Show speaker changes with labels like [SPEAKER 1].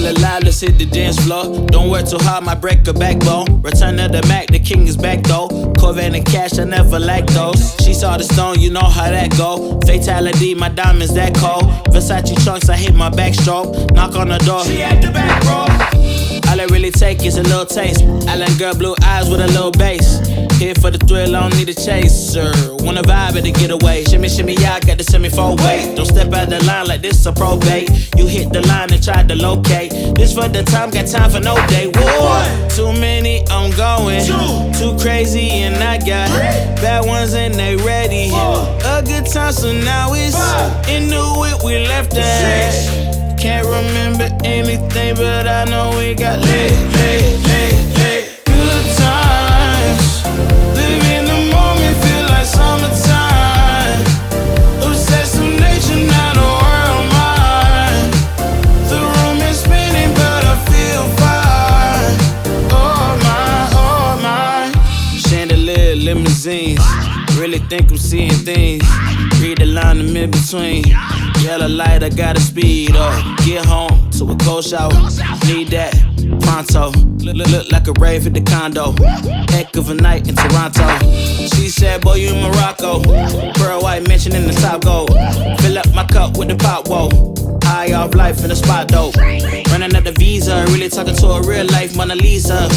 [SPEAKER 1] Feel alive, let's hit the dance floor. Don't work too hard, might break a backbone. Return of the Mac, the king is back though. Corvette and cash, I never lack those. She saw the stone, you know how that go. Fatality, my diamonds that cold. Versace trunks, I hit my backstroke. Knock on the door, she at the back, bro. All I really take is a little taste. Island girl, blue eyes with a little bass. Here for the thrill, I don't need a chaser. Wanna vibe at the getaway. Shimmy, shimmy, yeah, I got the semi-four way. Don't step out the line like this a probate. You hit the line and try to locate. This for the time, got time for no day. Whoa, too many, I'm going. Too crazy and I got bad ones and they ready. A good time, so now it's into it, we left that. Can't remember anything, but I know we got lit. Good times, live in the moment, feel like summertime. Obsessed with nature, not a world mine. The room is spinning, but I feel fine. Oh my. Chandelier, limousines. Really think I'm seeing things. Read the line in mid-between. Yellow light, I gotta speed up. Get home to a cold shower. Need that pronto. Look like a rave at the condo. Heck of a night in Toronto. She said, boy, you in Morocco. Pearl white mention in the top gold. Fill up my cup with the pop, whoa. High off life in the spot, dope. Running up the visa, really talking to a real life Mona Lisa.